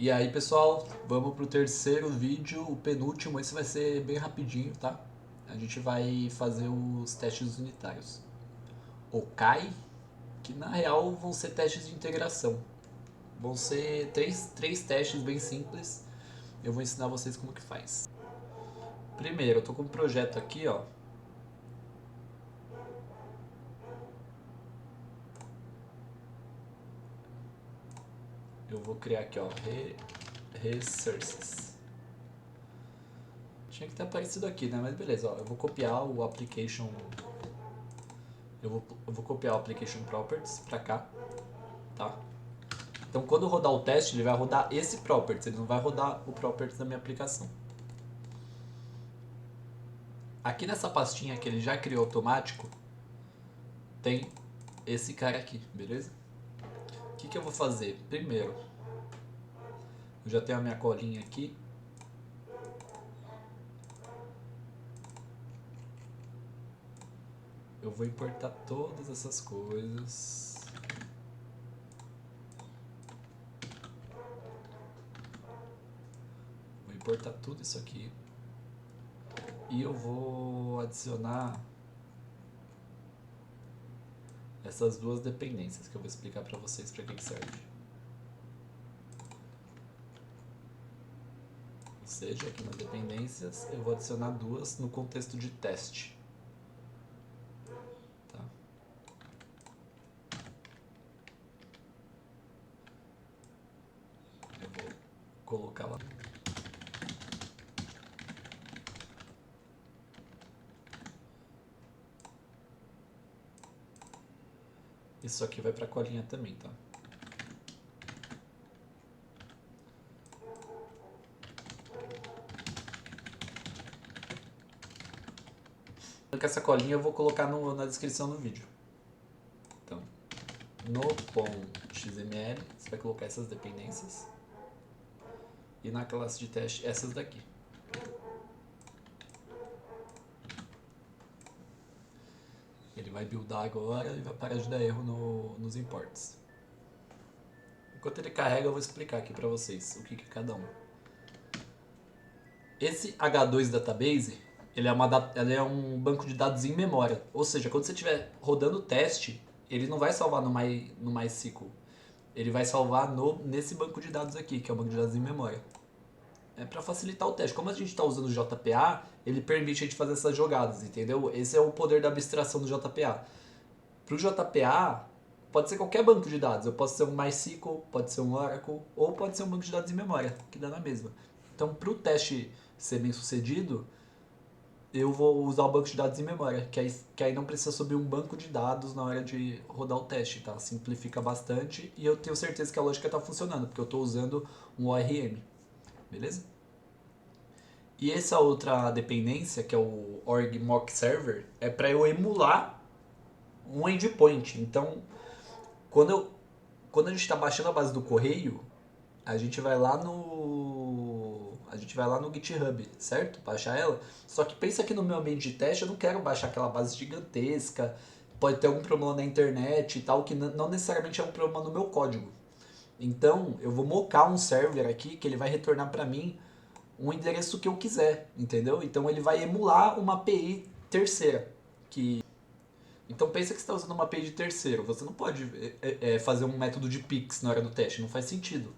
E aí, pessoal, vamos pro terceiro vídeo, o penúltimo. Esse vai ser bem rapidinho, tá? A gente vai fazer os testes unitários. OCAI, que na real vão ser testes de integração. Vão ser três testes bem simples. Eu vou ensinar vocês como que faz. Primeiro, eu tô com um projeto aqui, ó. Eu vou criar aqui, ó, Resources. Tinha que ter aparecido aqui, né? Mas beleza, ó. Eu vou copiar o application. Eu vou copiar o application properties pra cá, tá? Então quando rodar o teste, ele vai rodar esse properties, ele não vai rodar o properties da minha aplicação. Aqui nessa pastinha que ele já criou automático, tem esse cara aqui, beleza? O que eu vou fazer? Primeiro, eu já tenho a minha colinha aqui. Eu vou importar todas essas coisas. Vou importar tudo isso aqui. E eu vou adicionar essas duas dependências que eu vou explicar para vocês para que serve. Ou seja, aqui nas dependências eu vou adicionar duas no contexto de teste. Tá? Eu vou colocar lá. Isso aqui vai para a colinha também, tá? Com essa colinha eu vou colocar na descrição do vídeo. Então, no .xml você vai colocar essas dependências. E na classe de teste, essas daqui. Ele vai buildar agora e vai parar de dar erro nos imports. Enquanto ele carrega, eu vou explicar aqui para vocês o que é cada um. Esse H2 Database, ele é um banco de dados em memória. Ou seja, quando você estiver rodando o teste, ele não vai salvar no MySQL. Ele vai salvar nesse banco de dados aqui, que é o banco de dados em memória. É para facilitar o teste. Como a gente está usando o JPA, ele permite a gente fazer essas jogadas, entendeu? Esse é o poder da abstração do JPA. Para o JPA, pode ser qualquer banco de dados. Eu posso ser um MySQL, pode ser um Oracle, ou pode ser um banco de dados em memória, que dá na mesma. Então, para o teste ser bem sucedido, eu vou usar o banco de dados em memória, que aí não precisa subir um banco de dados na hora de rodar o teste, tá? Simplifica bastante e eu tenho certeza que a lógica está funcionando, porque eu estou usando um ORM, beleza? E essa outra dependência, que é o org mock server, é para eu emular um endpoint. Então, quando a gente está baixando a base do correio, a gente vai lá no GitHub, certo? Baixar ela. Só que pensa que no meu ambiente de teste eu não quero baixar aquela base gigantesca. Pode ter algum problema na internet e tal, que não necessariamente é um problema no meu código. Então, eu vou mocar um server aqui que ele vai retornar para mim um endereço que eu quiser, entendeu? Então ele vai emular uma API terceira. Então pensa que você está usando uma API de terceiro. Você não pode fazer um método de PIX na hora do teste, não faz sentido.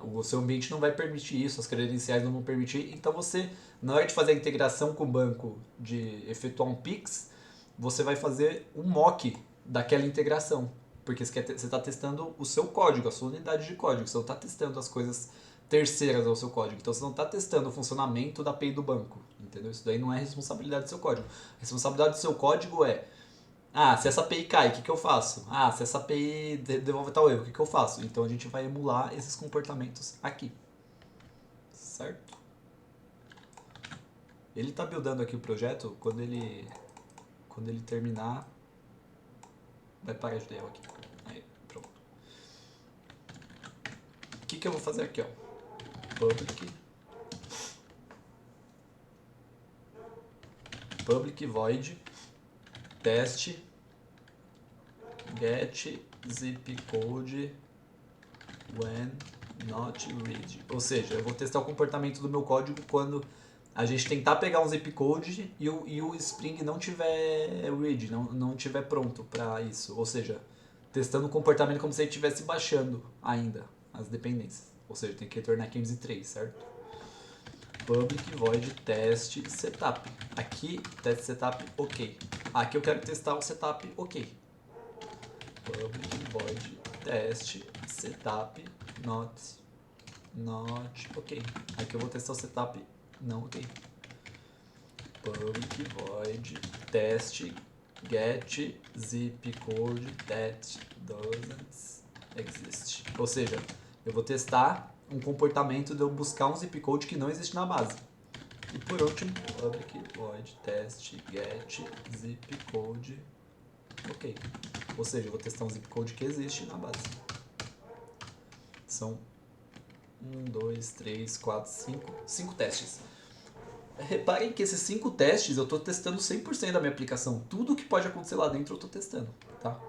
O seu ambiente não vai permitir isso, as credenciais não vão permitir. Então você, na hora de fazer a integração com o banco, de efetuar um PIX, você vai fazer um mock daquela integração. Porque você está testando o seu código, a sua unidade de código. Você não está testando as coisas terceiras ao seu código. Então você não está testando o funcionamento da API do banco. Entendeu? Isso daí não é responsabilidade do seu código. A responsabilidade do seu código é: se essa API cai, o que eu faço? Se essa API devolve tal erro, o que eu faço? Então a gente vai emular esses comportamentos aqui. Certo? Ele está buildando aqui o projeto, quando ele terminar, vai parar de dar erro aqui. Aí, pronto. O que eu vou fazer aqui, ó? Public void teste get zip code when not read. Ou seja, eu vou testar o comportamento do meu código quando a gente tentar pegar um zip code e o Spring não tiver read, não tiver pronto para isso. Ou seja, testando o comportamento como se ele estivesse baixando ainda as dependências. Ou seja, tem que retornar 503, certo? Public void test setup. Aqui, test setup, ok. Aqui eu quero testar o setup, ok. Public void test setup not ok. Aqui eu vou testar o setup não ok. Public void test get zip code that doesn't exist. Ou seja, eu vou testar um comportamento de eu buscar um zip code que não existe na base. E por último, public void test get zip code ok. Ou seja, eu vou testar um zip code que existe na base. São 1, 2, 3, 4, 5 testes. Reparem que esses 5 testes eu estou testando 100% da minha aplicação. Tudo que pode acontecer lá dentro eu estou testando, tá?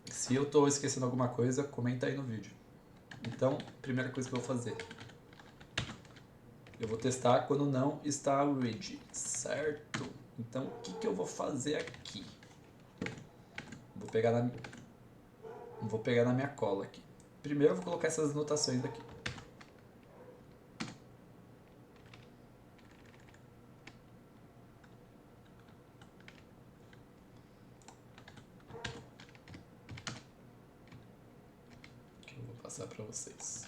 Se eu estou esquecendo alguma coisa, comenta aí no vídeo. Então, primeira coisa que eu vou fazer. Eu vou testar quando não está ready, certo? Então, o que eu vou fazer aqui? Vou pegar na minha cola aqui. Primeiro eu vou colocar essas anotações aqui. Que eu vou passar para vocês.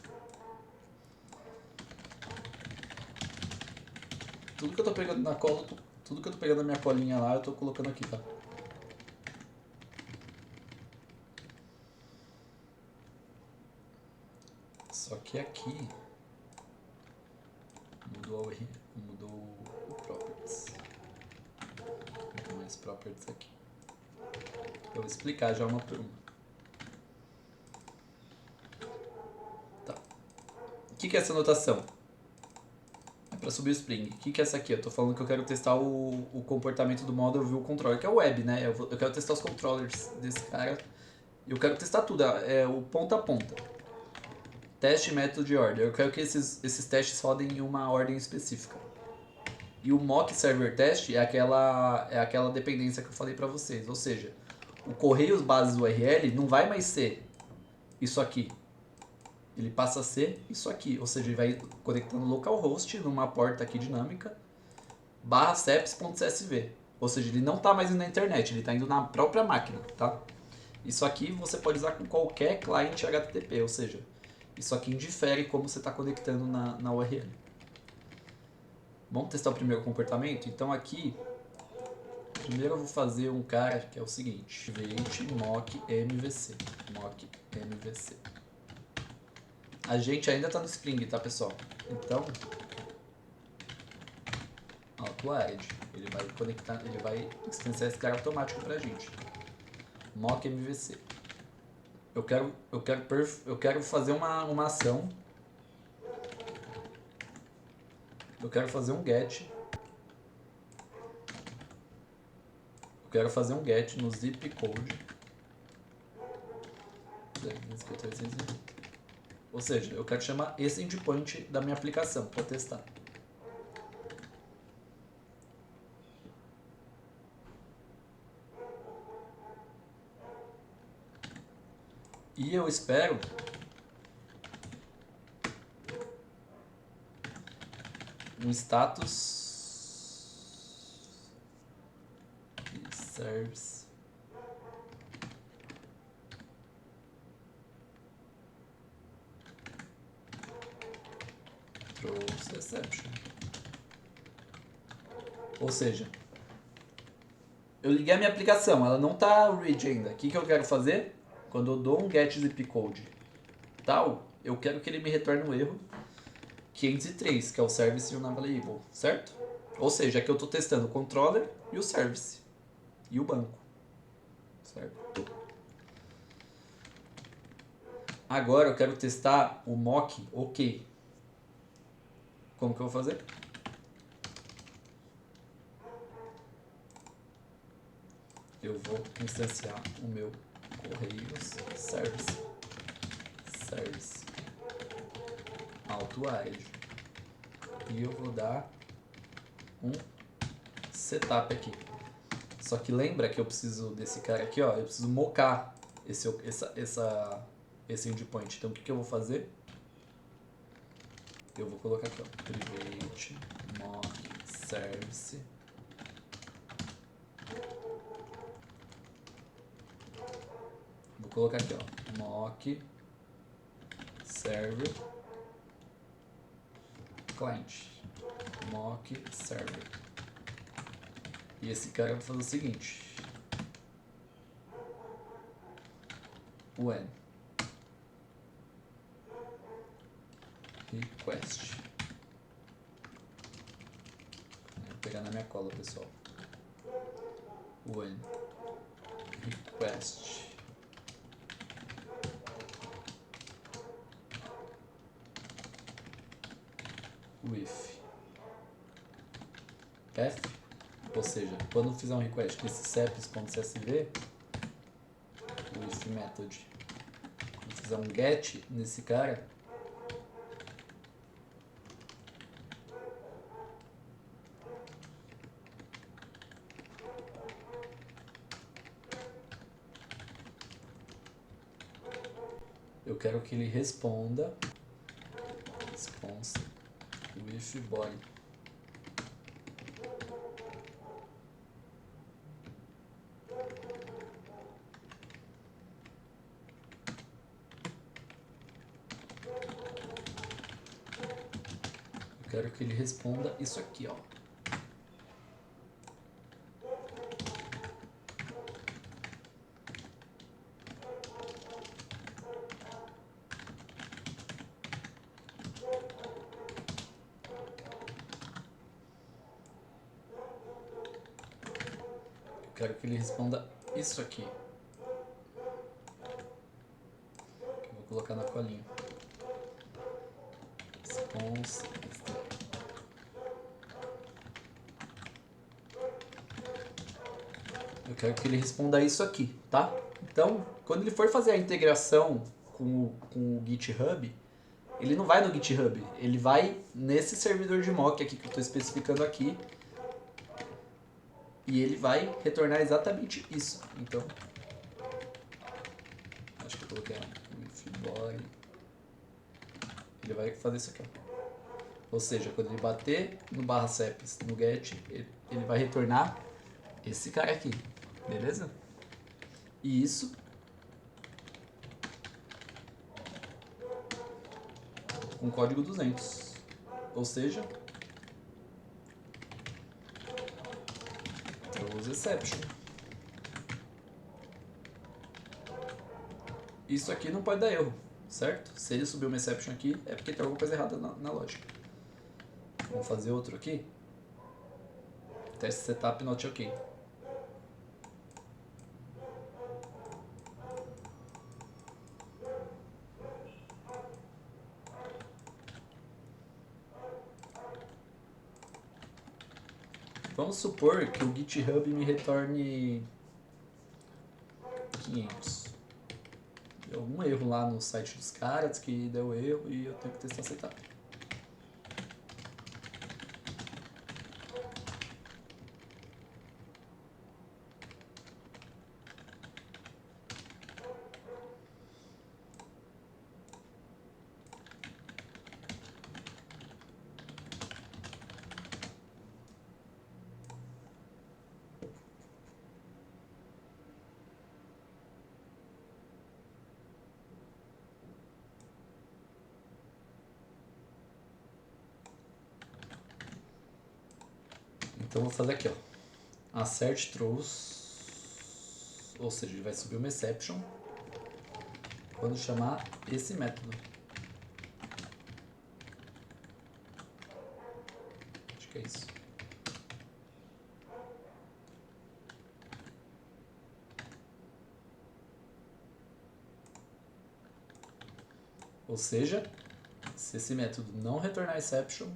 Tudo que eu tô pegando na cola, tudo que eu tô pegando na minha colinha lá, eu tô colocando aqui, tá? Só que aqui mudou o properties. Então mais properties aqui. Eu vou explicar já uma por uma. Tá. O que é essa anotação? É para subir o Spring. O que é essa aqui? Eu tô falando que eu quero testar o comportamento do Model View Controller, que é o web, né? Eu quero testar os controllers desse cara. Eu quero testar tudo, o ponta a ponta. Teste método de ordem. Eu quero que esses testes rodem em uma ordem específica. E o mock server test é aquela dependência que eu falei para vocês. Ou seja, o correios bases URL não vai mais ser isso aqui. Ele passa a ser isso aqui. Ou seja, ele vai conectando localhost numa porta aqui dinâmica /seps.csv. Ou seja, ele não está mais indo na internet, ele está indo na própria máquina, tá? Isso aqui você pode usar com qualquer client HTTP, ou seja, isso aqui indifere como você está conectando na URL. Vamos testar o primeiro comportamento? Então aqui, primeiro eu vou fazer um cara que é o seguinte, create mock MVC. Mock MVC. A gente ainda está no Spring, tá pessoal? Então, auto-add, ele vai conectar, ele vai instanciar esse cara automático pra gente. Mock MVC. Eu quero fazer uma ação. Eu quero fazer um get. Eu quero fazer um get no zip code. Ou seja, eu quero chamar esse endpoint da minha aplicação para testar. E eu espero um status serves throws exception. Ou seja, eu liguei a minha aplicação, ela não está ready ainda. O que eu quero fazer? Quando eu dou um get zip code tal, eu quero que ele me retorne um erro 503, que é o service unavailable, certo? Ou seja, aqui eu estou testando o controller e o service e o banco, certo? Agora eu quero testar o mock ok. Como que eu vou fazer? Eu vou instanciar o meu Correios Service. service auto-add. E eu vou dar um setup aqui. Só que lembra que eu preciso desse cara aqui, ó, eu preciso mocar esse endpoint. Então o que eu vou fazer? Eu vou colocar aqui, ó, private mock service. Vou colocar aqui, ó, mock server client, mock server. E esse cara vai fazer o seguinte: when request. Vou pegar na minha cola, pessoal. When request with path, ou seja, quando fizer um request desse ceps.csv, o if method, quando fizer um get nesse cara, eu quero que ele responda response with body. Eu quero que ele responda isso aqui, ó. Eu quero que ele responda isso aqui. Eu vou colocar na colinha. Response. Eu quero que ele responda isso aqui, tá? Então, quando ele for fazer a integração com o GitHub, ele não vai no GitHub, ele vai nesse servidor de mock aqui que eu estou especificando aqui, e ele vai retornar exatamente isso. Então, acho que eu coloquei with body. Ele vai fazer isso aqui, ó. Ou seja, quando ele bater no barra ceps no get, ele vai retornar esse cara aqui, beleza? E isso com código 200, ou seja, throws exception. Isso aqui não pode dar erro, certo? Se ele subir uma exception aqui, é porque tem alguma coisa errada na lógica. Vamos fazer outro aqui. Teste setup not ok. Vamos supor que o GitHub me retorne 500. Deu algum erro lá no site dos caras que deu erro e eu tenho que testar setup. Então eu vou fazer aqui, ó. Assert throws, ou seja, ele vai subir uma exception quando chamar esse método. Acho que é isso. Ou seja, se esse método não retornar exception,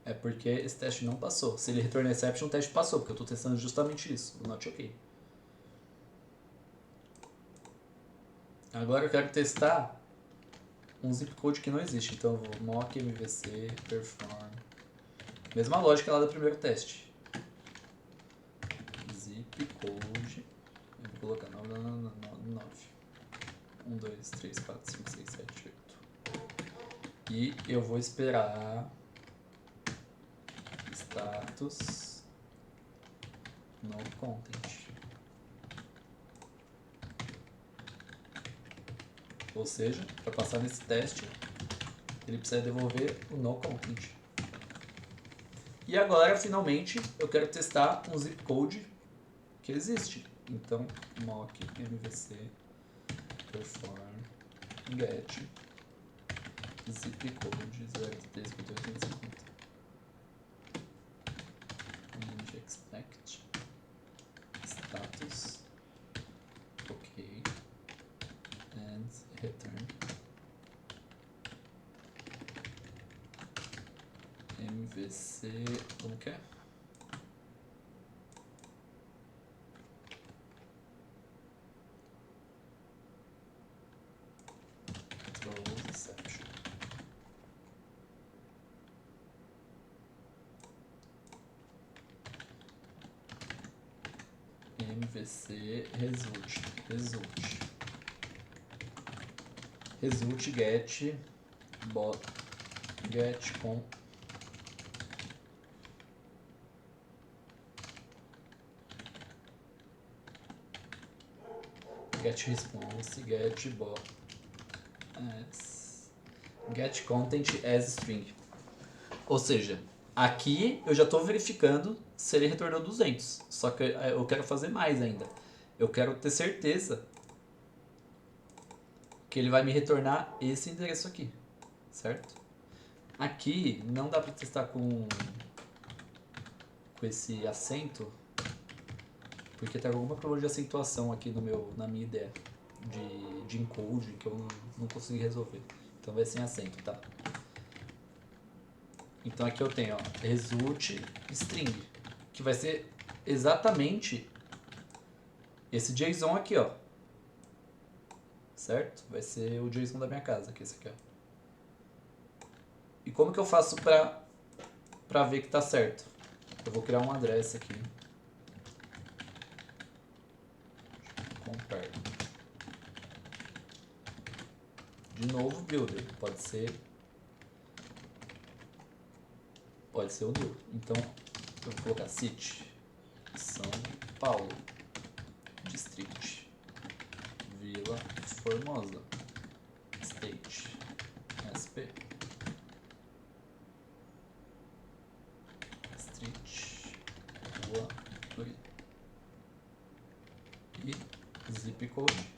é porque esse teste não passou. Se ele retornar exception, o teste passou, porque eu estou testando justamente isso, o not ok. Agora eu quero testar um zip code que não existe. Então eu vou mock mvc perform. Mesma lógica lá do primeiro teste. Zip code. Eu vou colocar 9. 1, 2, 3, 4, 5, 6, 7, 8. E eu vou esperar status no content. Ou seja, para passar nesse teste, ele precisa devolver o no content. E agora, finalmente, eu quero testar um zip code que existe. Então, mock mvc perform get zip code 0.3.850 and expect status ok and return mvc, como que é? MVC result get bot get com get response get bot as get content as string. Ou seja, aqui eu já estou verificando se ele retornou 200. Só que eu quero fazer mais ainda. Eu quero ter certeza que ele vai me retornar esse endereço aqui, certo? Aqui não dá para testar com esse acento, porque tem alguma problema de acentuação aqui na minha ideia de encode que eu não consegui resolver. Então vai sem acento, tá? Então aqui eu tenho, ó, result string, que vai ser exatamente esse JSON aqui, ó. Certo? Vai ser o JSON da minha casa, que é esse aqui, ó. E como que eu faço pra ver que tá certo? Eu vou criar um address aqui. Compare. De novo, builder. Pode ser o new. Então, eu vou colocar city, São Paulo, district, Vila Formosa, state, SP, street, rua, e zip code.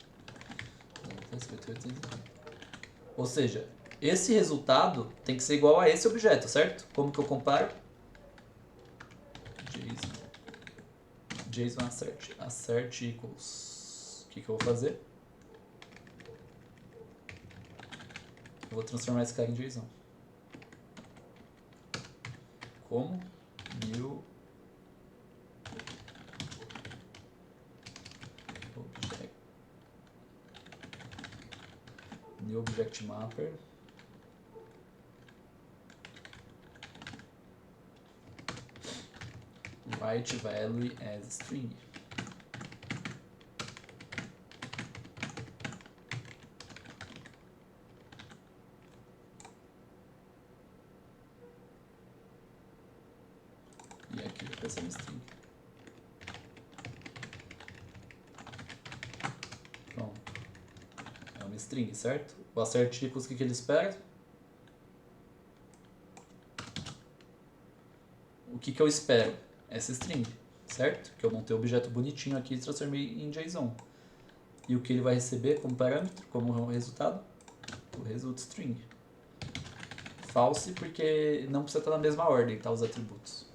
Ou seja, esse resultado tem que ser igual a esse objeto, certo? Como que eu comparo? JSON assert equals. O que eu vou fazer? Eu vou transformar esse cara em JSON. Como? New object mapper. Write value as string. E aqui vai ser uma string. Pronto. É uma string, certo? O assert equals, o que ele espera? O que eu espero? Essa string, certo? Que eu montei o objeto bonitinho aqui e transformei em JSON. E o que ele vai receber como parâmetro, como resultado? O result string. False porque não precisa estar na mesma ordem, tá? Os atributos.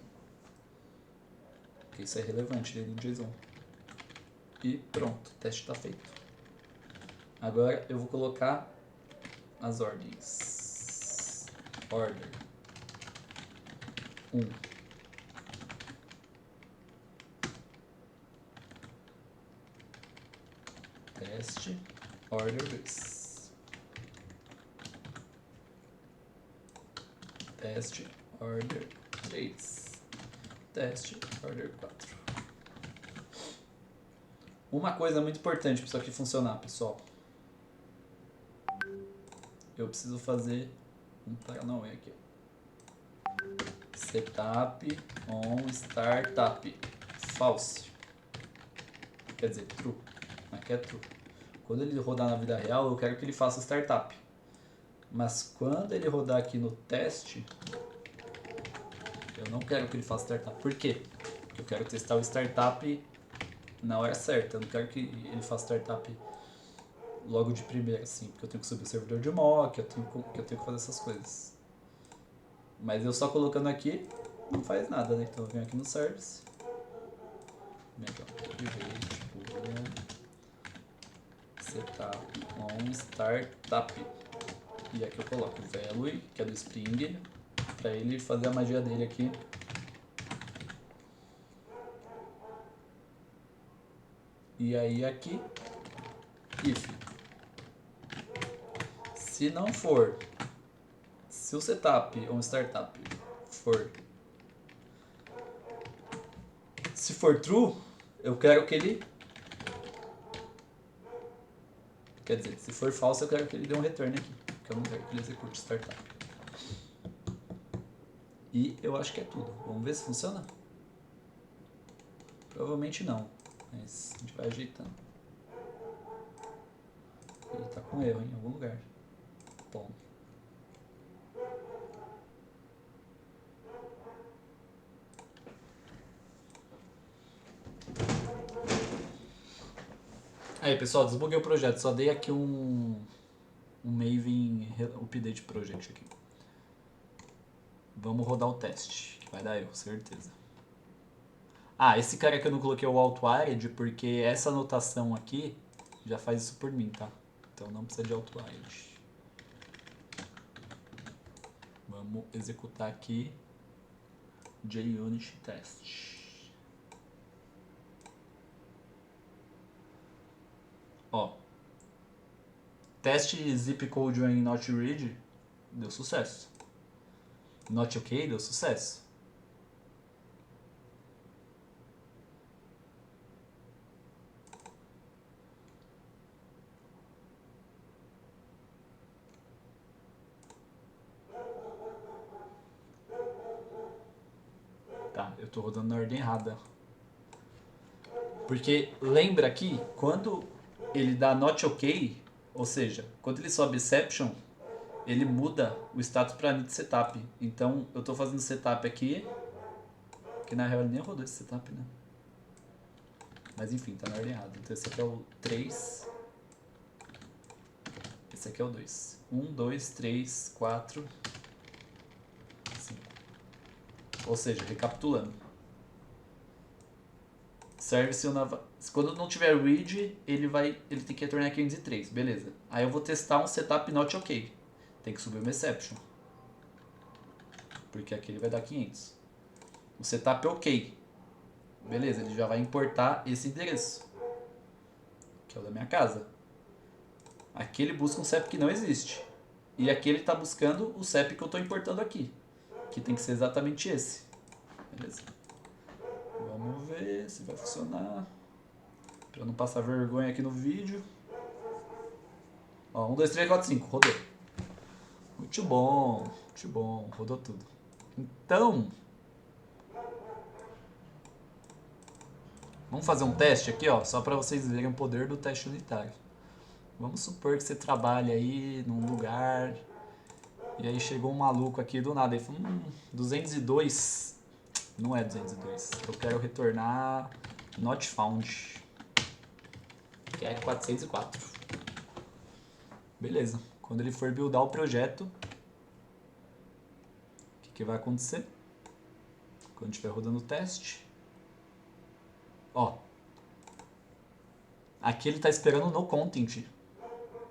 Porque isso é relevante dentro do JSON. E pronto, o teste está feito. Agora eu vou colocar as ordens. Order 1. Teste. order 2. Teste order 3. Teste order 4. Uma coisa muito importante para isso aqui funcionar, pessoal. Eu preciso fazer um paranauê aqui. Setup on startup false. Quer dizer, true. Aqui é true. Quando ele rodar na vida real, eu quero que ele faça startup. Mas quando ele rodar aqui no teste, eu não quero que ele faça startup. Por quê? Porque eu quero testar o startup na hora certa. Eu não quero que ele faça startup logo de primeira, assim. Porque eu tenho que subir o servidor de mock, eu tenho que fazer essas coisas. Mas eu só colocando aqui, não faz nada, né? Então eu venho aqui no service. Vem aqui, ó. Private, setup on startup. E aqui eu coloco o value, que é do Spring, para ele fazer a magia dele aqui. E aí aqui, if. Se não for, se o setup on startup for, se for true, eu quero que ele, quer dizer, se for falso, eu quero que ele dê um return aqui, porque eu não quero que ele execute startup. E eu acho que é tudo. Vamos ver se funciona? Provavelmente não, mas a gente vai ajeitando. Ele tá com erro em algum lugar. Bom. Aí pessoal, desbuguei o projeto, só dei aqui um Maven Update Project aqui. Vamos rodar o teste, que vai dar erro, certeza. Ah, esse cara aqui eu não coloquei o auto-arid porque essa anotação aqui já faz isso por mim, tá? Então não precisa de auto-arid. Vamos executar aqui JUnit test. Ó, teste zip code em not read deu sucesso. Not ok deu sucesso. Tá, eu tô rodando na ordem errada. Porque lembra aqui, quando ele dá not ok, ou seja, quando ele sobe exception, ele muda o status para need setup. Então eu tô fazendo setup aqui, que na real ele nem rodou esse setup, né? Mas enfim, tá na ordem errada. Então esse aqui é o 3. Esse aqui é o 2. 1, 2, 3, 4, 5. Ou seja, recapitulando. Service quando não tiver read, ele tem que retornar 503, beleza. Aí eu vou testar um setup not ok. Tem que subir uma exception. Porque aqui ele vai dar 500. O setup é ok. Beleza, ele já vai importar esse endereço, que é o da minha casa. Aqui ele busca um CEP que não existe. E aqui ele está buscando o CEP que eu estou importando aqui, que tem que ser exatamente esse. Beleza. Vamos ver se vai funcionar. Pra não passar vergonha aqui no vídeo. Ó, 1, 2, 3, 4, 5. Rodou. Muito bom. Muito bom. Rodou tudo. Então, vamos fazer um teste aqui, ó, só para vocês verem o poder do teste unitário. Vamos supor que você trabalha aí num lugar e aí chegou um maluco aqui do nada e falou, 202, não é 202, eu quero retornar not found, que é 404. Beleza, quando ele for buildar o projeto, o que vai acontecer? Quando estiver rodando o teste, ó, aqui ele está esperando no content.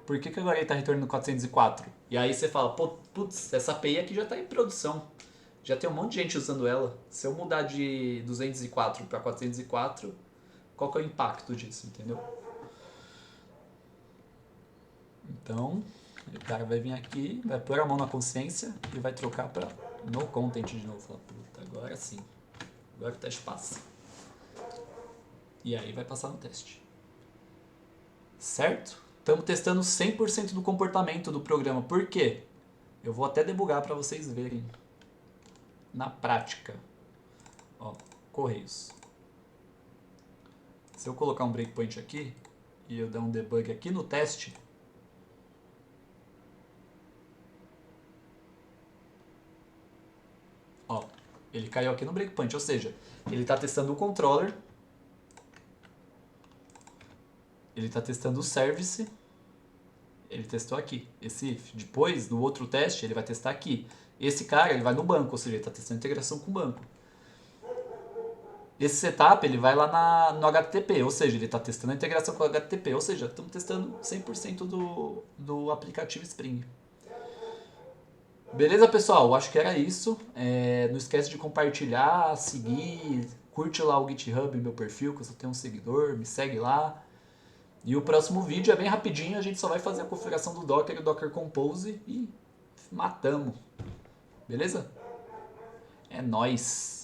Por que agora ele está retornando 404? E aí você fala, putz, essa API aqui já está em produção. Já tem um monte de gente usando ela. Se eu mudar de 204 para 404, qual que é o impacto disso, entendeu? Então, o cara vai vir aqui, vai pôr a mão na consciência e vai trocar para no content de novo. Fala, puta, agora sim. Agora o teste passa. E aí vai passar no teste. Certo? Estamos testando 100% do comportamento do programa. Por quê? Eu vou até debugar para vocês verem na prática. Ó, Correios. Se eu colocar um breakpoint aqui e eu der um debug aqui no teste, ó, ele caiu aqui no breakpoint, ou seja, ele está testando o controller, ele está testando o service, ele testou aqui, esse if. Depois, no outro teste, ele vai testar aqui. Esse cara, ele vai no banco, ou seja, ele está testando integração com o banco. Esse setup, ele vai lá no HTTP, ou seja, ele está testando a integração com o HTTP, ou seja, estamos testando 100% do aplicativo Spring. Beleza, pessoal? Acho que era isso. Não esquece de compartilhar, seguir, curte lá o GitHub, meu perfil, que eu só tenho um seguidor, me segue lá. E o próximo vídeo é bem rapidinho, a gente só vai fazer a configuração do Docker e o Docker Compose e matamos. Beleza? É nóis!